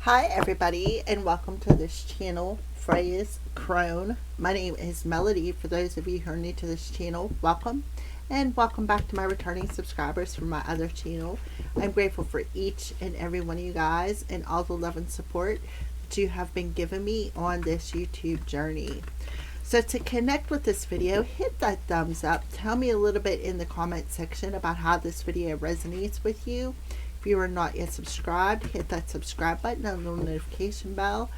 Hi everybody and welcome to this channel, Freya's Crone. My name is Melody. For those of you who are new to this channel, welcome. And welcome back to my returning subscribers from my other channel. I'm grateful for each and every one of you guys and all the love and support that you have been giving me on this YouTube journey. So to connect with this video, hit that thumbs up. Tell me a little bit in the comment section about how this video resonates with you. If you are not yet subscribed, hit that subscribe button and the notification bell.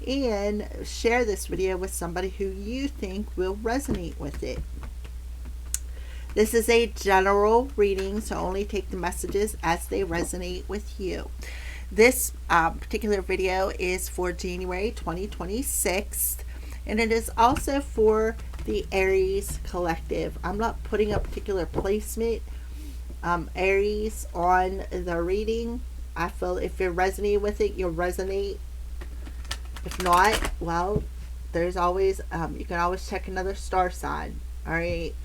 And share this video with somebody who you think will resonate with it. This is a general reading, so only take the messages as they resonate with you. This particular video is for January 2026. And it is also for the Aries collective. I'm not putting a particular placement, Aries, on the reading. I feel if you're resonating with it, you'll resonate. If not, well, there's always, you can always check another star sign. All right.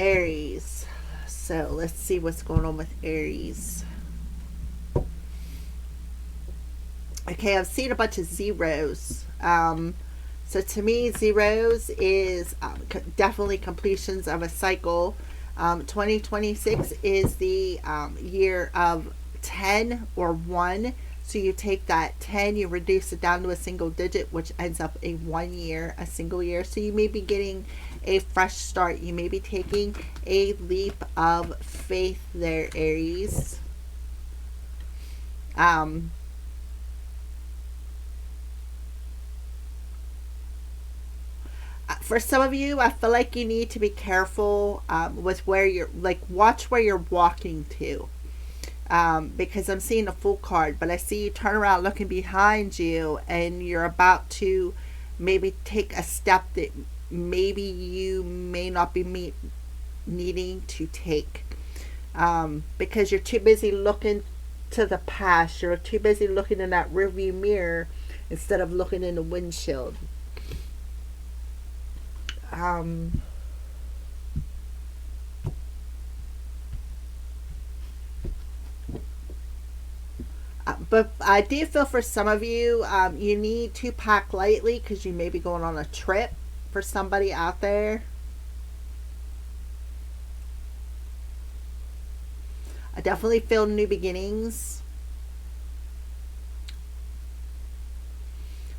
Aries. So let's see what's going on with Aries. Okay, I've seen a bunch of zeros. So to me, zeros is definitely completions of a cycle. 2026 is the year of 10 or 1. So you take that 10, you reduce it down to a single digit, which ends up a 1 year, a single year. So you may be getting a fresh start. You may be taking a leap of faith there, Aries. For some of you, I feel like you need to be careful with where you're, like, watch where you're walking to. Because I'm seeing a full card, but I see you turn around looking behind you and you're about to maybe take a step that maybe you may not be needing to take. Because you're too busy looking to the past. You're too busy looking in that rearview mirror instead of looking in the windshield. But I do feel for some of you, you need to pack lightly because you may be going on a trip for somebody out there. I definitely feel new beginnings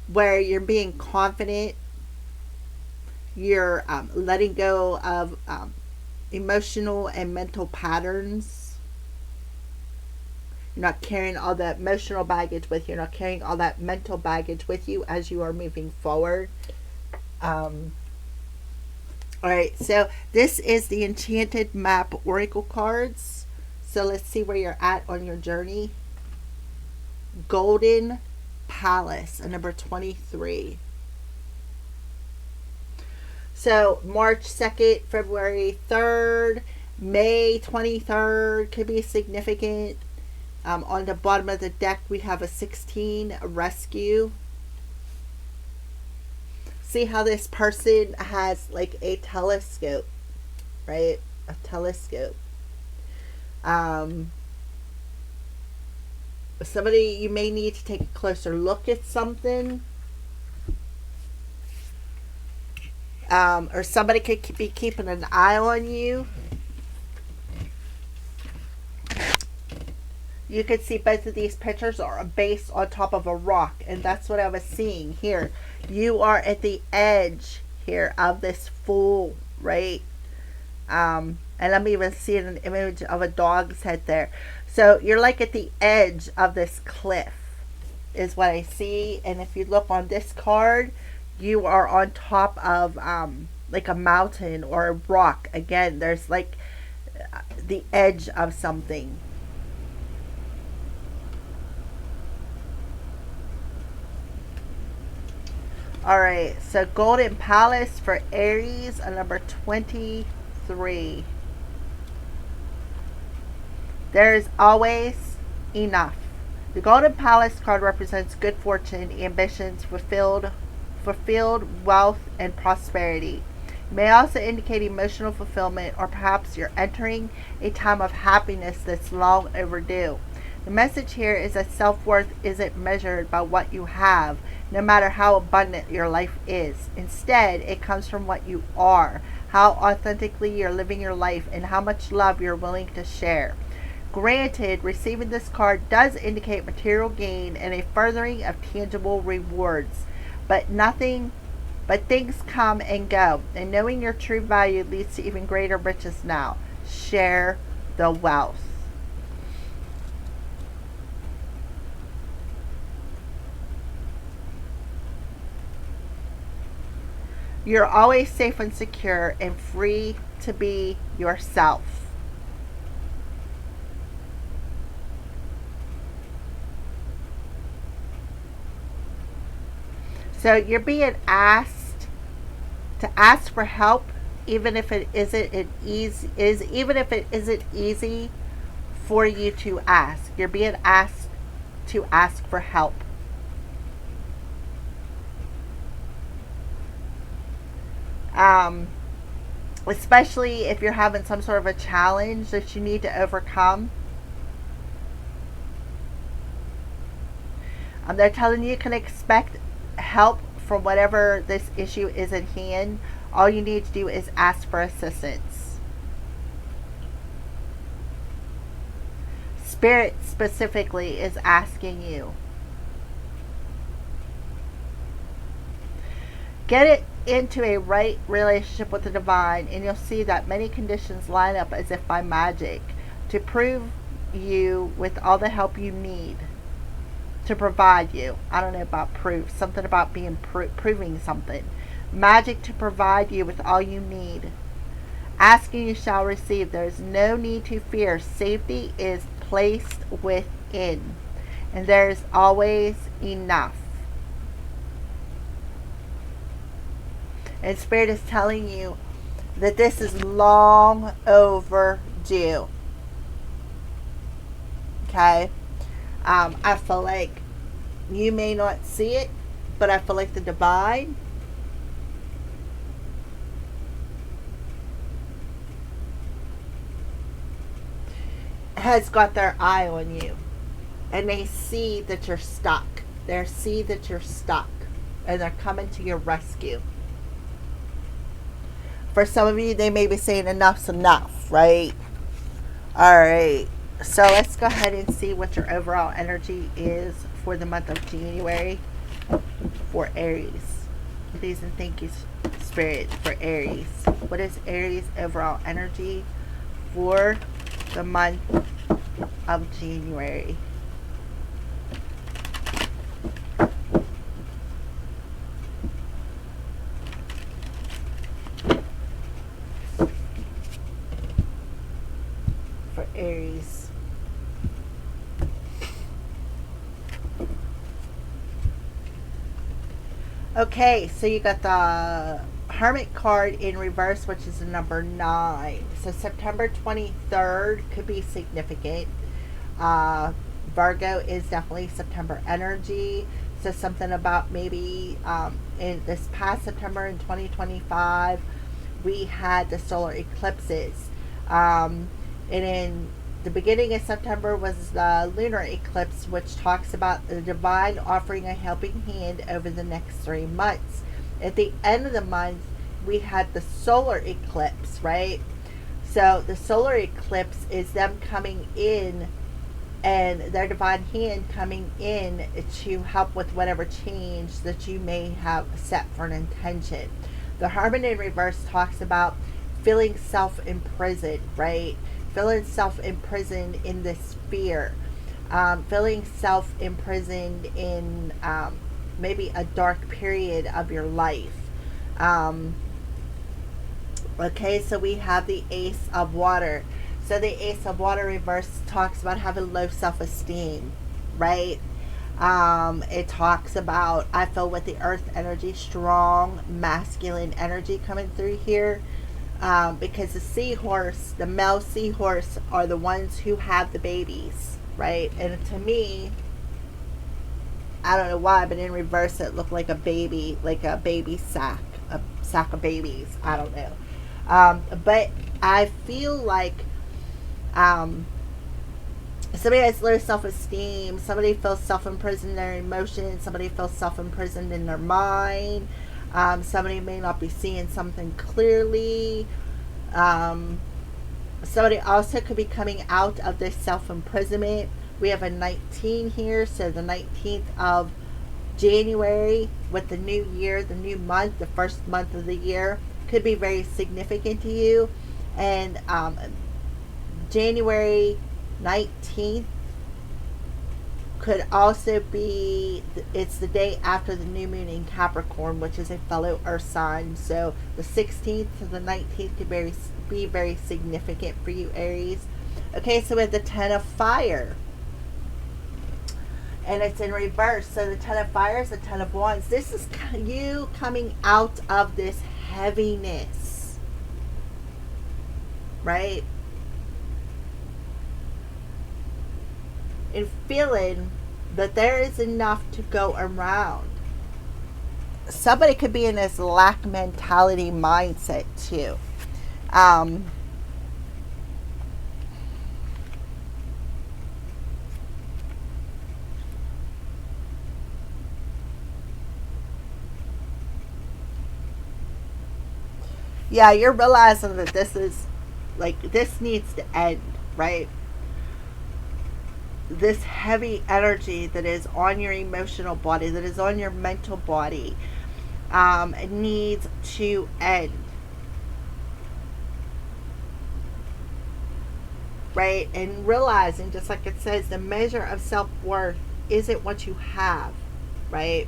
where you're being confident. You're letting go of emotional and mental patterns. You're not carrying all that emotional baggage with you. You're not carrying all that mental baggage with you as you are moving forward. Alright, so this is the Enchanted Map Oracle cards. So let's see where you're at on your journey. Golden Palace, number 23. So March 2nd, February 3rd, May 23rd could be significant. On the bottom of the deck, we have a 16, a rescue. See how this person has like a telescope, right? A telescope. Somebody, you may need to take a closer look at something. Or somebody could be keeping an eye on you. You can see both of these pictures are based on top of a rock, and that's what I was seeing here. You are at the edge here of this fool, right? And I'm even seeing an image of a dog's head there. So you're like at the edge of this cliff is what I see. And if you look on this card, you are on top of like a mountain or a rock. Again, there's like the edge of something. Alright, so Golden Palace for Aries, number 23. There is always enough. The Golden Palace card represents good fortune, ambitions, fulfilled wealth, and prosperity. It may also indicate emotional fulfillment, or perhaps you're entering a time of happiness that's long overdue. The message here is that self-worth isn't measured by what you have, no matter how abundant your life is. Instead, it comes from what you are, how authentically you're living your life, and how much love you're willing to share. Granted, receiving this card does indicate material gain and a furthering of tangible rewards, but nothing but things come and go, and knowing your true value leads to even greater riches now. Share the wealth. You're always safe and secure and free to be yourself. So you're being asked to ask for help, even if it isn't easy for you to ask. You're being asked to ask for help. Um, Especially if you're having some sort of a challenge that you need to overcome. They're telling you can expect help from whatever this issue is at hand. All you need to do is ask for assistance. Spirit specifically is asking you. Get it into a right relationship with the divine, and you'll see that many conditions line up as if by magic to prove you with all the help you need, to provide you. I don't know about proof, something about being proving something. Magic to provide you with all you need. Asking you shall receive. There is no need to fear. Safety is placed within, and there is always enough. And Spirit is telling you that this is long overdue. Okay? I feel like you may not see it, but I feel like the divine has got their eye on you. And they see that you're stuck. They see that you're stuck. And they're coming to your rescue. For some of you, they may be saying enough's enough, right? All right. So let's go ahead and see what your overall energy is for the month of January for Aries. Please and thank you, Spirit, for Aries. What is Aries' overall energy for the month of January? For Aries. Okay, so you got the Hermit card in reverse, which is the number 9. So September 23rd could be significant. Virgo is definitely September energy. So something about maybe in this past September in 2025, we had the solar eclipses. And in the beginning of September was the lunar eclipse, which talks about the divine offering a helping hand over the next 3 months. At the end of the month, we had the solar eclipse, right? So the solar eclipse is them coming in and their divine hand coming in to help with whatever change that you may have set for an intention. The Hermit in reverse talks about feeling self-imprisoned, right? Feeling self-imprisoned in this fear. Feeling self-imprisoned in maybe a dark period of your life. Okay, so we have the Ace of Water. So the Ace of Water reverse talks about having low self-esteem, right? It talks about, I feel with the earth energy, strong masculine energy coming through here. Because the seahorse, the male seahorse, are the ones who have the babies, right? And to me, I don't know why, but in reverse it looked like a baby, like a baby sack, a sack of babies. I don't know. But I feel like Somebody has low self-esteem. Somebody feels self-imprisoned in their emotions. Somebody feels self-imprisoned in their mind. Somebody may not be seeing something clearly. Um, Somebody also could be coming out of this self-imprisonment. We have a 19 here, so the 19th of January with the new year, the new month, the first month of the year could be very significant to you. And January 19th could also be, it's the day after the new moon in Capricorn, which is a fellow earth sign. So the 16th to the 19th could be very significant for you, Aries. Okay, so we have the 10 of fire, and it's in reverse. So the 10 of fire is the 10 of wands. This is you coming out of this heaviness, right? And feeling that there is enough to go around. Somebody could be in this lack mentality mindset too. Yeah, you're realizing that this is like, this needs to end, right? This heavy energy that is on your emotional body, that is on your mental body, needs to end, right? And realizing, just like it says, the measure of self-worth isn't what you have, right?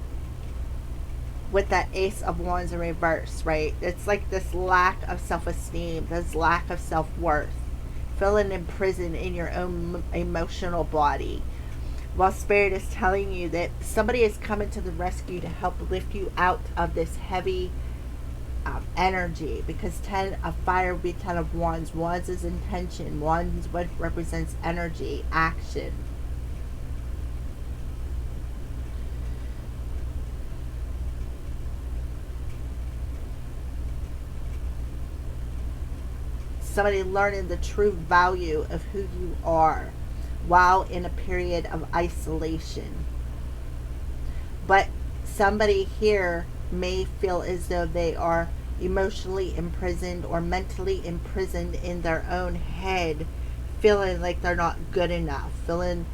With that ace of wands in reverse, right? It's like this lack of self-esteem, this lack of self-worth, feeling imprisoned in your own emotional body, while spirit is telling you that somebody is coming to the rescue to help lift you out of this heavy energy. Because 10 of fire would be 10 of wands. Wands is intention. Wands what represents energy, action. Somebody learning the true value of who you are while in a period of isolation. But somebody here may feel as though they are emotionally imprisoned or mentally imprisoned in their own head, feeling like they're not good enough, feeling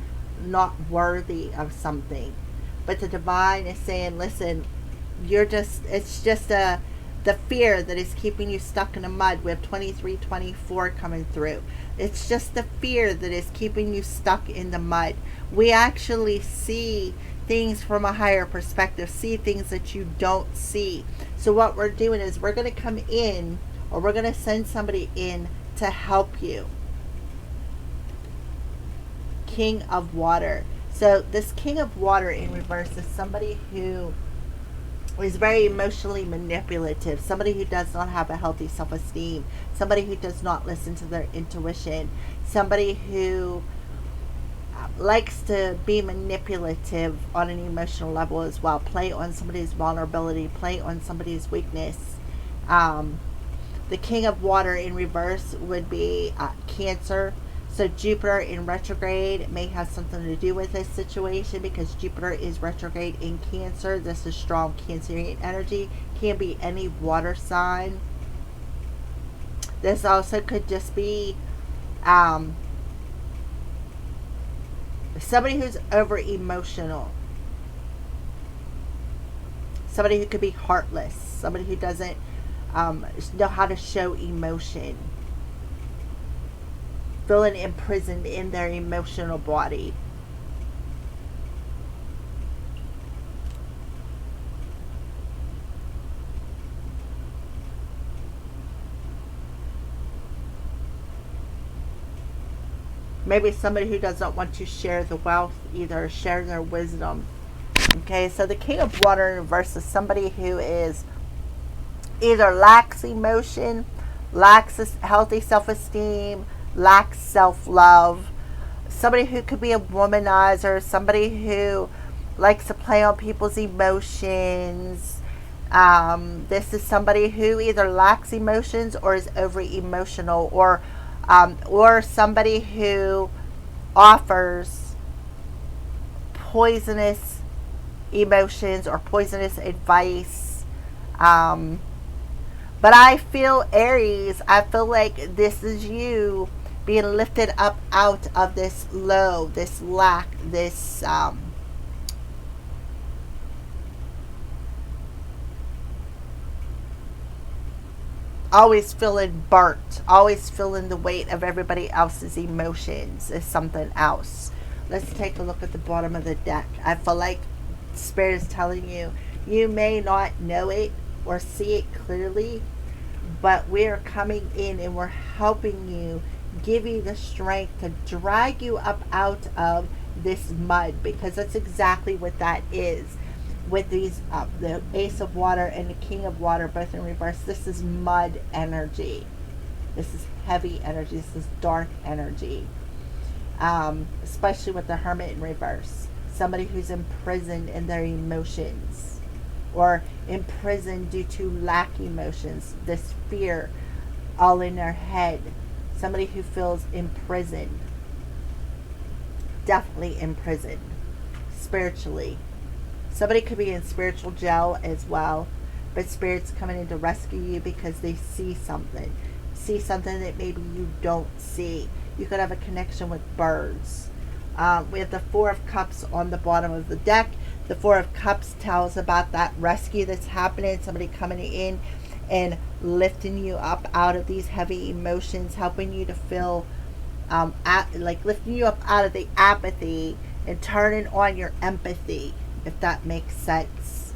not worthy of something. But the divine is saying, listen, it's just the fear that is keeping you stuck in the mud. We have 2324 coming through. It's just the fear that is keeping you stuck in the mud. We actually see things from a higher perspective, see things that you don't see. So what we're doing is we're going to come in, or we're going to send somebody in to help you. King of water. So this king of water in reverse is somebody who is very emotionally manipulative, somebody who does not have a healthy self-esteem, somebody who does not listen to their intuition, somebody who likes to be manipulative on an emotional level as well, play on somebody's vulnerability, play on somebody's weakness. The king of water in reverse would be Cancer. So Jupiter in retrograde may have something to do with this situation, because Jupiter is retrograde in Cancer. This is strong Cancerian energy. Can be any water sign. This also could just be somebody who's over emotional. Somebody who could be heartless. Somebody who doesn't know how to show emotion. Feeling imprisoned in their emotional body. Maybe somebody who doesn't want to share the wealth either, share their wisdom. Okay, so the king of water versus somebody who is either lacks emotion, lacks healthy self-esteem, lacks self-love. Somebody who could be a womanizer, somebody who likes to play on people's emotions. This is somebody who either lacks emotions or is over emotional, or somebody who offers poisonous emotions or poisonous advice. Um, but I feel, Aries, I feel like this is you being lifted up out of this low, this lack, this always feeling burnt, always feeling the weight of everybody else's emotions is something else. Let's take a look at the bottom of the deck. I feel like Spirit is telling you, you may not know it or see it clearly, but we're coming in and we're helping you, give you the strength to drag you up out of this mud, because that's exactly what that is. With these, the Ace of Water and the King of Water both in reverse, this is mud energy. This is heavy energy. This is dark energy. Especially with the Hermit in reverse. Somebody who's imprisoned in their emotions, or imprisoned due to lack emotions, this fear all in their head. Somebody who feels imprisoned. Definitely imprisoned spiritually. Somebody could be in spiritual jail as well, but Spirit's coming in to rescue you because they see something. See something that maybe you don't see. You could have a connection with birds. We have the Four of Cups on the bottom of the deck. The Four of Cups tells about that rescue that's happening. Somebody coming in and lifting you up out of these heavy emotions, helping you to feel, like lifting you up out of the apathy and turning on your empathy, if that makes sense.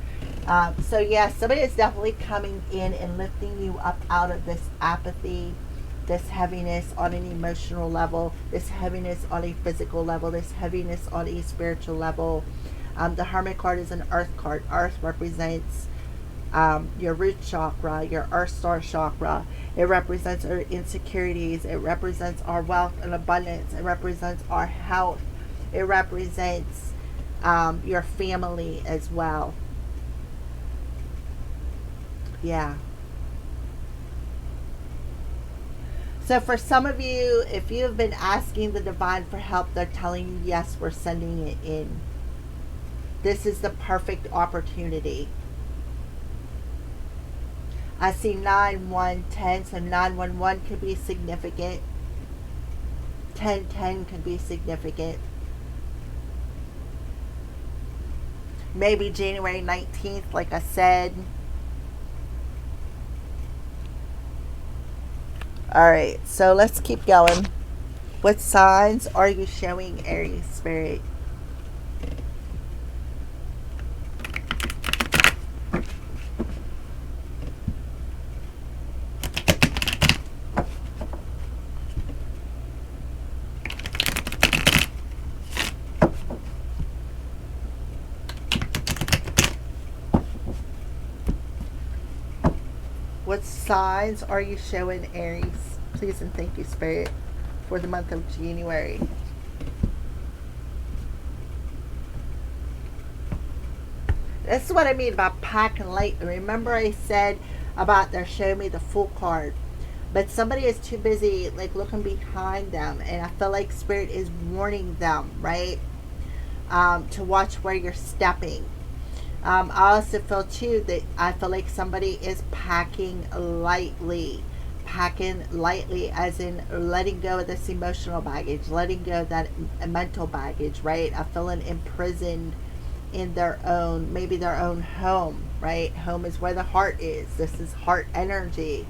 So yeah, somebody is definitely coming in and lifting you up out of this apathy, this heaviness on an emotional level, this heaviness on a physical level, this heaviness on a spiritual level. The Hermit card is an earth card. Earth represents your root chakra, your earth star chakra. It represents our insecurities. It represents our wealth and abundance. It represents our health. It represents your family as well. Yeah. So for some of you, if you have been asking the divine for help, they're telling you, yes, we're sending it in. This is the perfect opportunity. I see 9-1-10, so 911 could be significant. 1010 could be significant. Maybe January 19th, like I said. Alright, so let's keep going. What signs are you showing, Aries Spirit? What signs are you showing, Aries? Please and thank you, Spirit, for the month of January. This is what I mean about packing lightly. Remember I said about they're showing me the Fool card. But somebody is too busy like looking behind them. And I feel like Spirit is warning them, right? To watch where you're stepping. I also feel too that I feel like somebody is packing lightly. Packing lightly as in letting go of this emotional baggage, letting go of that mental baggage, right? I feel imprisoned in their own, maybe their own home, right? Home is where the heart is. This is heart energy.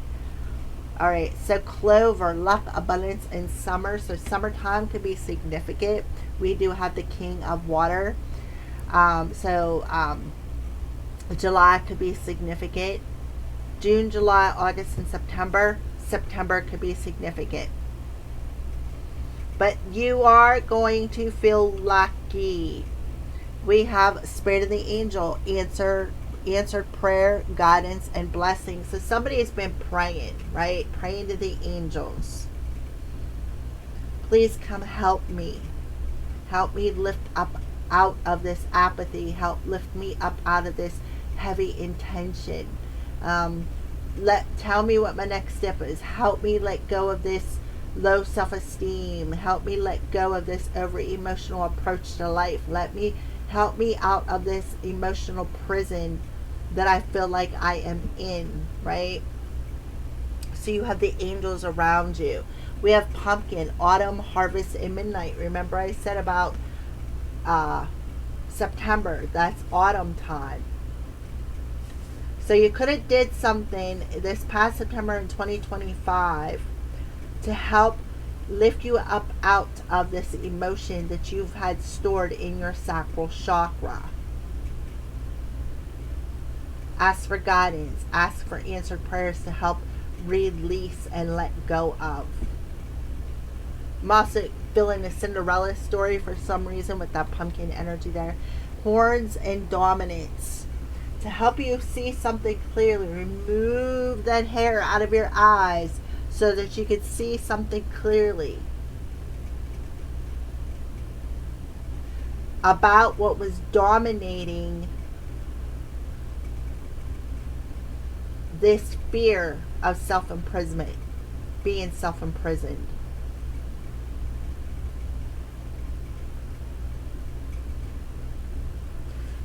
All right, so Clover, luck, abundance, and summer. So summertime could be significant. We do have the King of Water. July could be significant. June, July, August, and September. September could be significant. But you are going to feel lucky. We have Spirit of the Angel, answered prayer, guidance, and blessings. So somebody has been praying, right? Praying to the angels. Please come help me. Help me lift up out of this apathy. Help lift me up out of this heavy intention. Tell me what my next step is. Help me let go of this low self-esteem. Help me let go of this over emotional approach to life. Help me out of this emotional prison that I feel like I am in, right? So you have the angels around you. We have pumpkin, autumn, harvest, and midnight. Remember I said about September, that's autumn time. So you could have did something this past September in 2025 to help lift you up out of this emotion that you've had stored in your sacral chakra. Ask for guidance. Ask for answered prayers to help release and let go of. I'm also feeling a Cinderella story for some reason with that pumpkin energy there. Horns and dominance. To help you see something clearly, remove that hair out of your eyes so that you can see something clearly about what was dominating this fear of self-imprisonment, being self-imprisoned.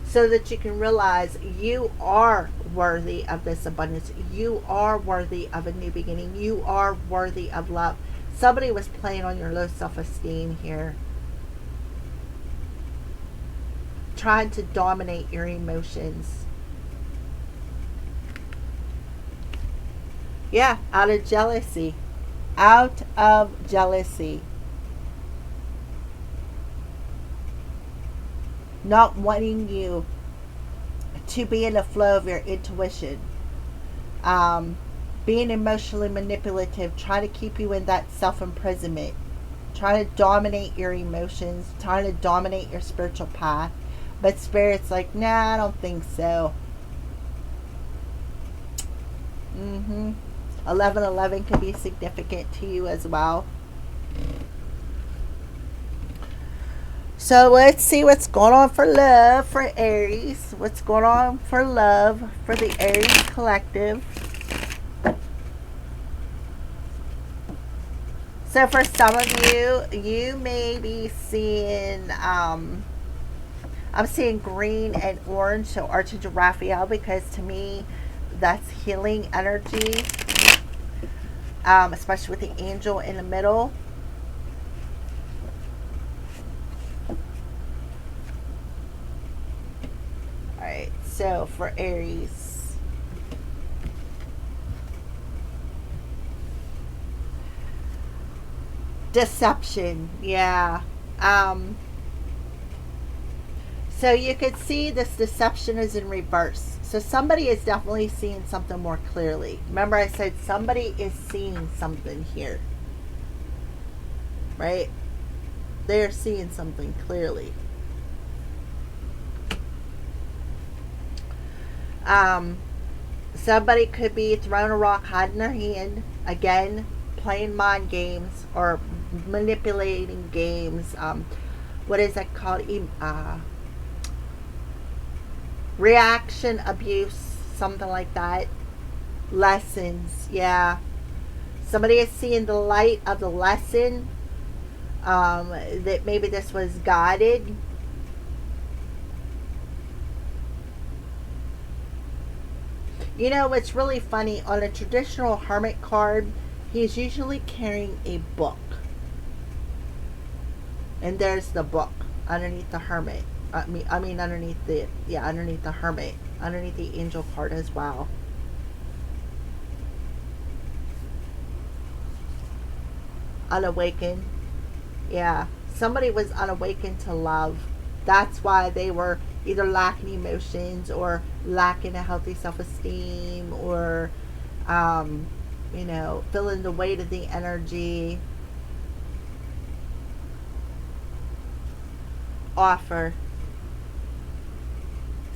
So that you can realize you are worthy of this abundance. You are worthy of a new beginning. You are worthy of love. Somebody was playing on your low self-esteem here, trying to dominate your emotions. Yeah, out of jealousy. Out of jealousy. Not wanting you to be in the flow of your intuition. Being emotionally manipulative, trying to keep you in that self-imprisonment. Trying to dominate your emotions. Trying to dominate your spiritual path. But Spirit's like, nah, I don't think so. 1111 could be significant to you as well. So let's see what's going on for love for Aries. What's going on for love for the Aries collective. So for some of you, you may be seeing, I'm seeing green and orange, so Archangel Raphael, because to me, that's healing energy, especially with the angel in the middle. Alright, so for Aries, deception, yeah. So you could see this deception is in reverse. So somebody is definitely seeing something more clearly. Remember I said somebody is seeing something here. Right? They're seeing something clearly. Somebody could be throwing a rock, hiding their hand, again, playing mind games or manipulating games. What is that called? Reaction abuse, something like that. Lessons, yeah. Somebody is seeing the light of the lesson, that maybe this was guided. You know what's really funny, on a traditional hermit card, he's usually carrying a book. And there's the book underneath the hermit. I mean underneath the, yeah, underneath the hermit, underneath the angel card as well. Unawakened. Yeah, somebody was unawakened to love. That's why they were either lacking emotions or lacking a healthy self-esteem, or you know, feeling the weight of the energy. Offer.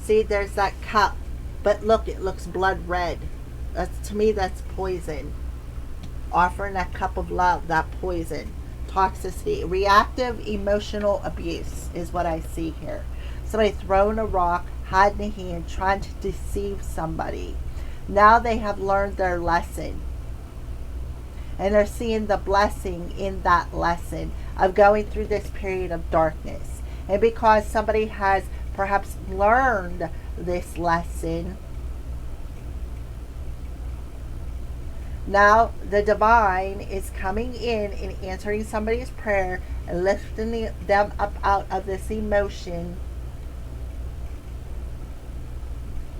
See, there's that cup, but look, it looks blood red. That's, to me, that's poison. Offering that cup of love, that poison. Toxicity. Reactive emotional abuse is what I see here. Somebody throwing a rock, hiding a hand, trying to deceive somebody. Now they have learned their lesson. And they're seeing the blessing in that lesson of going through this period of darkness. And because somebody has perhaps learned this lesson, now the divine is coming in and answering somebody's prayer and lifting them up out of this emotion,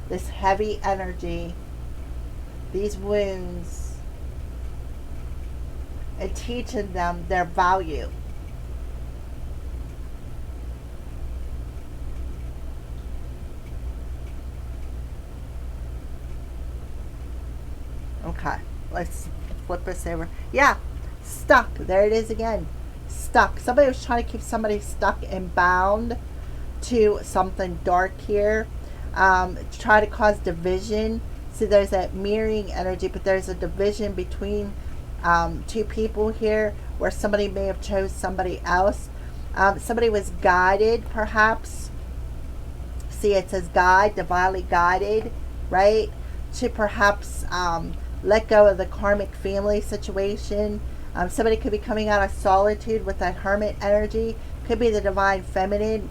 this heavy energy, these wounds, and teaching them their value. Okay, let's flip this over. Yeah, stuck. There it is again. Stuck. Somebody was trying to keep somebody stuck and bound to something dark here. Try to cause division. See, there's that mirroring energy, but there's a division between two people here where somebody may have chose somebody else. Somebody was guided, perhaps. See, it says guide, divinely guided, right? To perhaps let go of the karmic family situation. Somebody could be coming out of solitude with that hermit energy. Could be the divine feminine.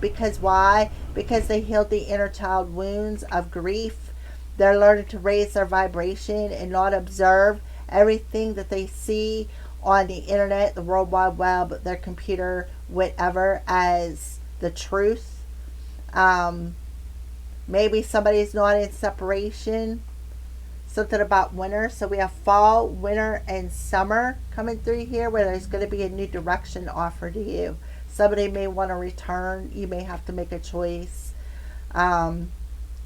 Because why? Because they healed the inner child wounds of grief. They're learning to raise their vibration and not observe everything that they see on the internet, the World Wide Web, their computer, whatever, as the truth. Maybe somebody's not in separation. Something about winter. So we have fall, winter, and summer coming through here where there's going to be a new direction offered to you. Somebody may want to return. You may have to make a choice.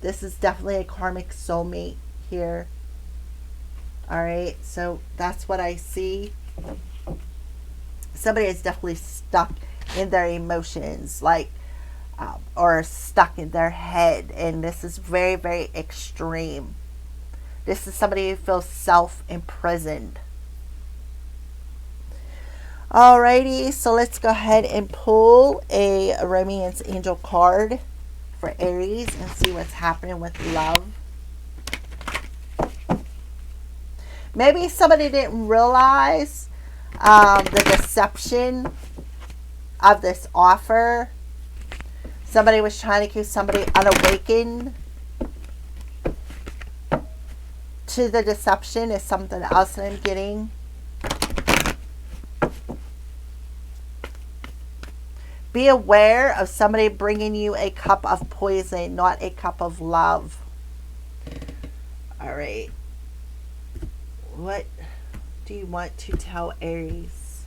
This is definitely a karmic soulmate here. Alright, so that's what I see. Somebody is definitely stuck in their emotions, like, or stuck in their head. And this is very, very extreme. This is somebody who feels self-imprisoned. Alrighty, so let's go ahead and pull a romance angel card for Aries and see what's happening with love. Maybe somebody didn't realize the deception of this offer. Somebody was trying to keep somebody unawakened to the deception is something else that I'm getting. Be aware of somebody bringing you a cup of poison, not a cup of love. All right. What do you want to tell Aries?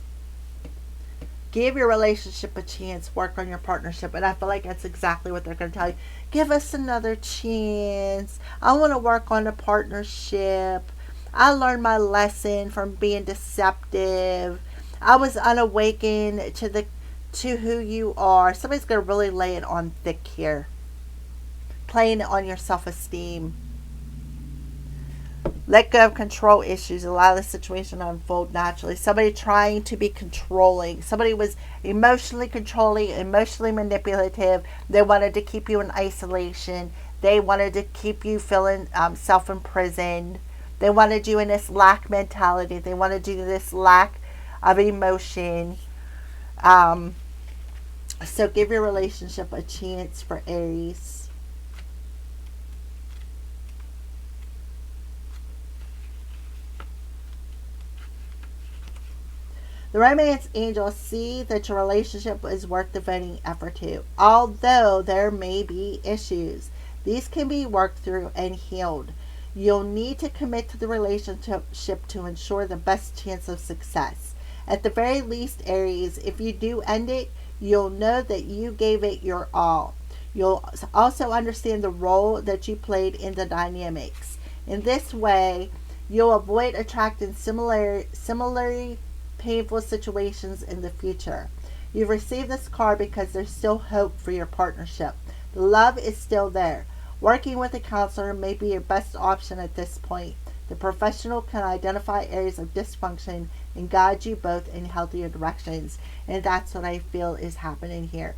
Give your relationship a chance. Work on your partnership. And I feel like that's exactly what they're going to tell you. Give us another chance. I want to work on a partnership. I learned my lesson from being deceptive. I was unawakened to who you are. Somebody's going to really lay it on thick here. Playing on your self-esteem. Let go of control issues. Allow the situation to unfold naturally. Somebody trying to be controlling. Somebody was emotionally controlling, emotionally manipulative. They wanted to keep you in isolation. They wanted to keep you feeling self-imprisoned. They wanted you in this lack mentality. They wanted you in this lack of emotion. So give your relationship a chance for Aries. The romance angels see that your relationship is worth devoting effort to. Although there may be issues, these can be worked through and healed. You'll need to commit to the relationship to ensure the best chance of success. At the very least, Aries, if you do end it, you'll know that you gave it your all. You'll also understand the role that you played in the dynamics. In this way, you'll avoid attracting similarly painful situations in the future. You've received this card because there's still hope for your partnership. The love is still there. Working with a counselor may be your best option at this point. The professional can identify areas of dysfunction and guide you both in healthier directions. And that's what I feel is happening here.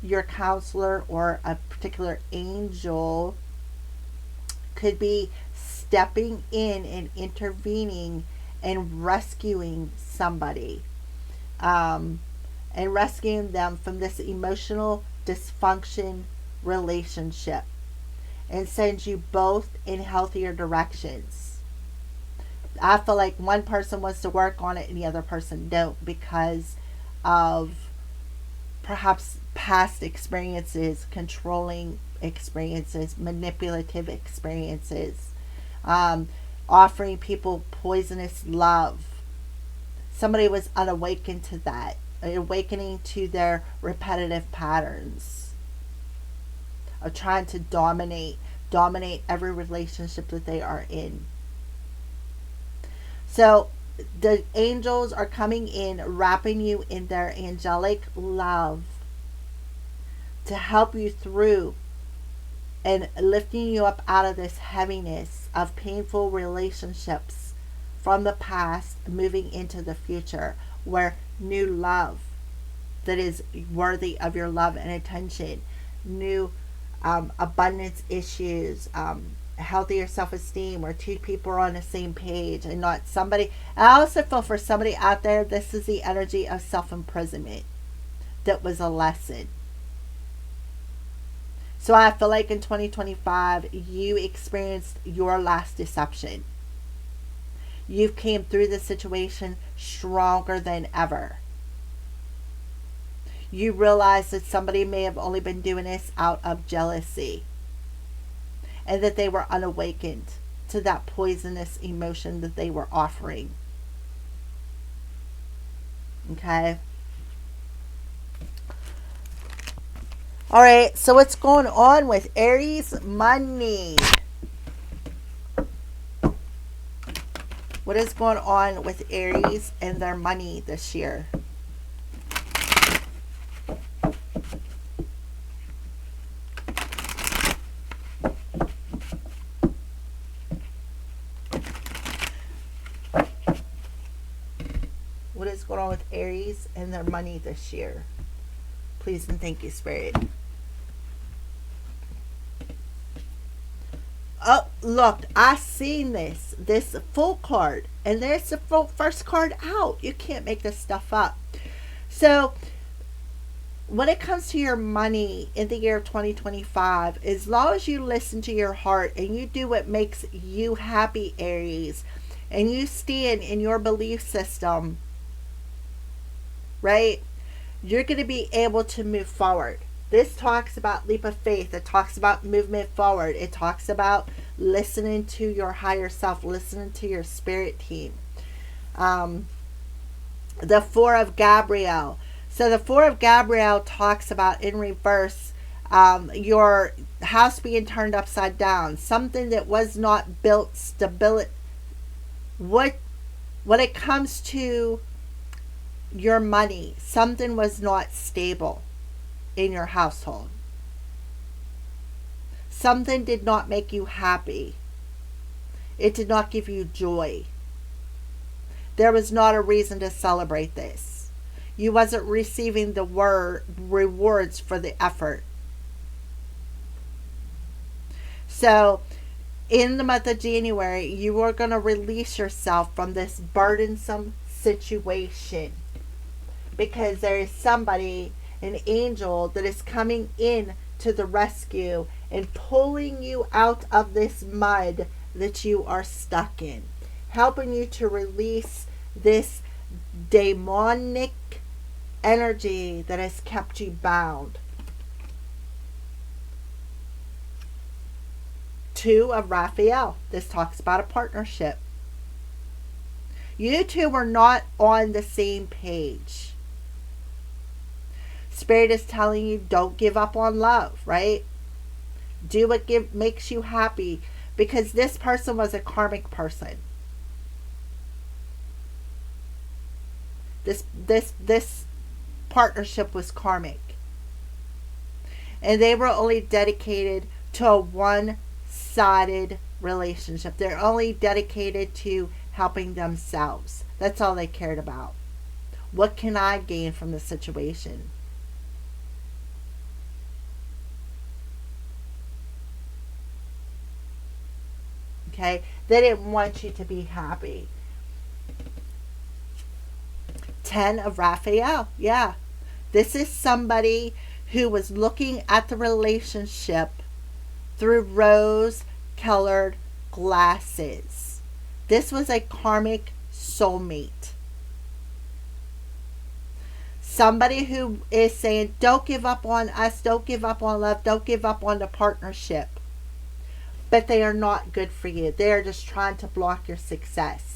Your counselor or a particular angel could be stepping in and intervening and rescuing somebody, and rescuing them from this emotional dysfunction relationship, and send you both in healthier directions. I feel like one person wants to work on it and the other person don't, because of perhaps past experiences, controlling experiences, manipulative experiences, um, offering people poisonous love. Somebody was unawakened to that, awakening to their repetitive patterns of trying to dominate every relationship that they are in. So the angels are coming in, wrapping you in their angelic love to help you through and lifting you up out of this heaviness of painful relationships from the past, moving into the future, where new love that is worthy of your love and attention, new abundance issues, healthier self-esteem, where two people are on the same page and not somebody. I also feel for somebody out there, this is the energy of self-imprisonment that was a lesson. So I feel like in 2025, you experienced your last deception. You came through the situation stronger than ever. You realize that somebody may have only been doing this out of jealousy, and that they were unawakened to that poisonous emotion that they were offering. Okay? All right, so what's going on with Aries money? What is going on with Aries and their money this year? What is going on with Aries and their money this year? Please and thank you, Spirit. Oh, look, I seen this full card, and there's the first card out. You can't make this stuff up. So when it comes to your money in the year of 2025, as long as you listen to your heart and you do what makes you happy, Aries, and you stand in your belief system, right, you're going to be able to move forward. This talks about leap of faith. It talks about movement forward. It talks about listening to your higher self, listening to your spirit team. The Four of Gabriel. So the Four of Gabriel talks about, in reverse, your house being turned upside down. Something that was not built stability. When it comes to your money, something was not stable in your household. Something did not make you happy. It did not give you joy. There was not a reason to celebrate this. You wasn't receiving the rewards for the effort. So in the month of January, you are going to release yourself from this burdensome situation, because there is somebody, an angel, that is coming in to the rescue and pulling you out of this mud that you are stuck in, helping you to release this demonic energy that has kept you bound. Two of Raphael. This talks about a partnership. You two were not on the same page. Spirit is telling you, don't give up on love, right? Do what makes you happy, because this person was a karmic person. This partnership was karmic. And they were only dedicated to a one-sided relationship. They're only dedicated to helping themselves. That's all they cared about. What can I gain from the situation? Okay? They didn't want you to be happy. Ten of Raphael. Yeah. This is somebody who was looking at the relationship through rose-colored glasses. This was a karmic soulmate. Somebody who is saying, don't give up on us, don't give up on love, don't give up on the partnership. But they are not good for you. They are just trying to block your success.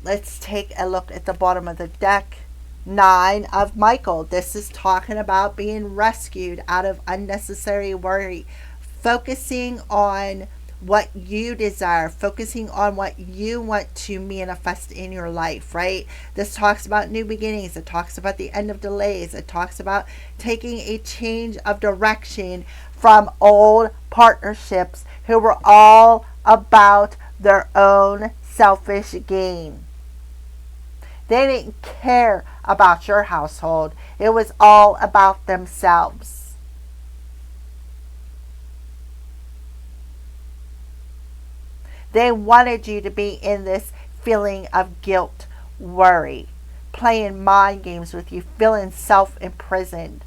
Let's take a look at the bottom of the deck. Nine of Michael. This is talking about being rescued out of unnecessary worry. Focusing on what you desire, focusing on what you want to manifest in your life, right? This talks about new beginnings. It talks about the end of delays. It talks about taking a change of direction from old partnerships who were all about their own selfish gain. They didn't care about your household. It was all about themselves. They wanted you to be in this feeling of guilt, worry, playing mind games with you, feeling self-imprisoned,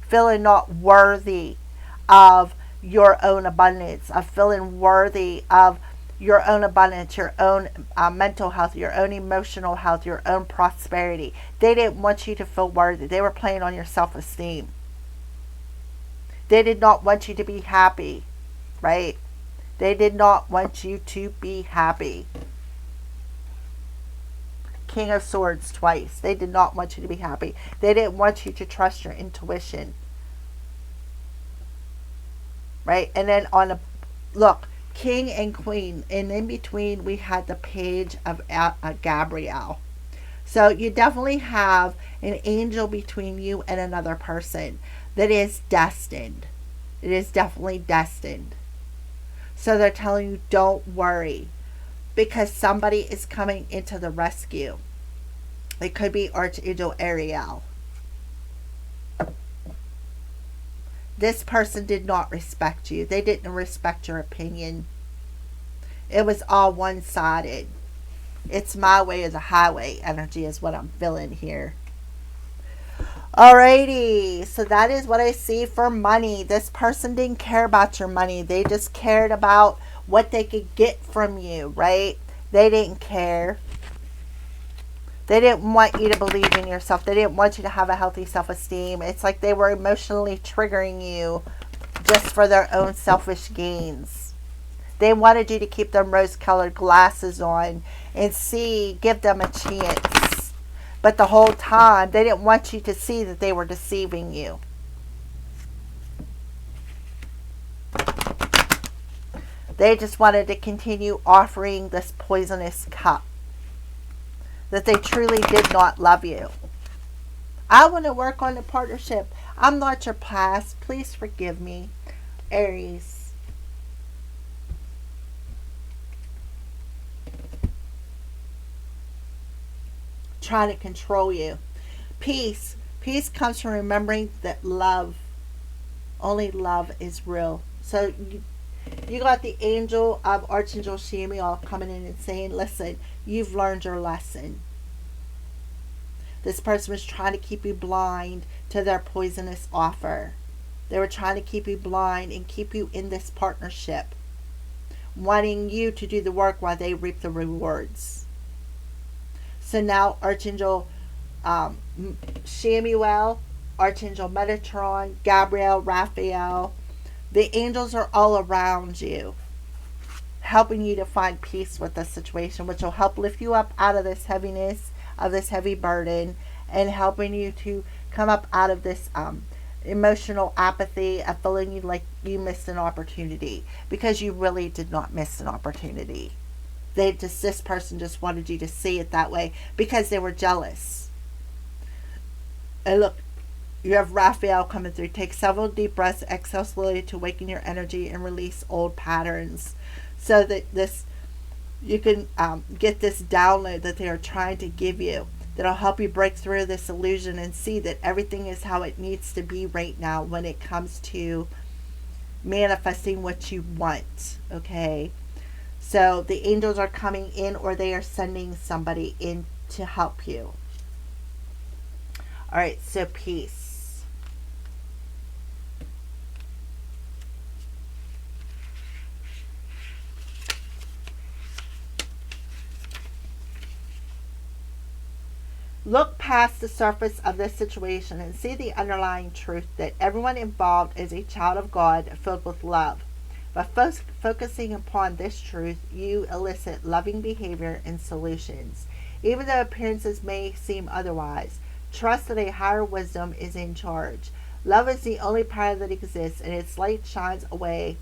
feeling not worthy of your own abundance, of feeling worthy of your own abundance, your own mental health, your own emotional health, your own prosperity. They didn't want you to feel worthy. They were playing on your self-esteem. They did not want you to be happy, right? They did not want you to be happy. King of Swords twice. They did not want you to be happy. They didn't want you to trust your intuition. Right? And then on a look, King and Queen, and in between we had the page of Gabrielle. So you definitely have an angel between you and another person that is destined. It is definitely destined. So they're telling you, don't worry, because somebody is coming into the rescue. It could be Archangel Ariel. This person did not respect you. They didn't respect your opinion. It was all one-sided. It's my way or the highway energy is what I'm feeling here. Alrighty, so that is what I see for money. This person didn't care about your money. They just cared about what they could get from you, right? They didn't care. They didn't want you to believe in yourself. They didn't want you to have a healthy self-esteem. It's like they were emotionally triggering you just for their own selfish gains. They wanted you to keep them rose-colored glasses on and give them a chance. But the whole time, they didn't want you to see that they were deceiving you. They just wanted to continue offering this poisonous cup. That they truly did not love you. I want to work on the partnership. I'm not your past. Please forgive me. Aries. Trying to control you. Peace. Peace comes from remembering that love, only love is real. So you got the angel of Archangel Shamiel coming in and saying, listen, you've learned your lesson. This person was trying to keep you blind to their poisonous offer. They were trying to keep you blind and keep you in this partnership, wanting you to do the work while they reap the rewards. So now Archangel Shamuel, Archangel Metatron, Gabriel, Raphael, the angels are all around you, helping you to find peace with the situation, which will help lift you up out of this heaviness, of this heavy burden, and helping you to come up out of this emotional apathy of feeling you like you missed an opportunity, because you really did not miss an opportunity. This person just wanted you to see it that way because they were jealous. And look, you have Raphael coming through. Take several deep breaths, exhale slowly to awaken your energy and release old patterns, so that you can get this download that they are trying to give you, that'll help you break through this illusion and see that everything is how it needs to be right now when it comes to manifesting what you want. Okay. So the angels are coming in, or they are sending somebody in to help you. All right. So peace. Look past the surface of this situation and see the underlying truth that everyone involved is a child of God filled with love. By focusing upon this truth, you elicit loving behavior and solutions. Even though appearances may seem otherwise, trust that a higher wisdom is in charge. Love is the only power that exists, and its light shines away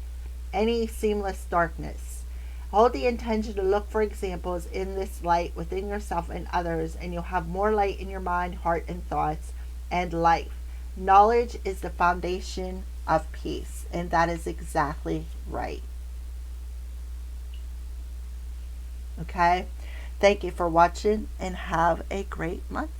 any seamless darkness. Hold the intention to look for examples in this light within yourself and others, and you'll have more light in your mind, heart, and thoughts and life. Knowledge is the foundation of peace, and that is exactly right. Okay? Thank you for watching, and have a great month.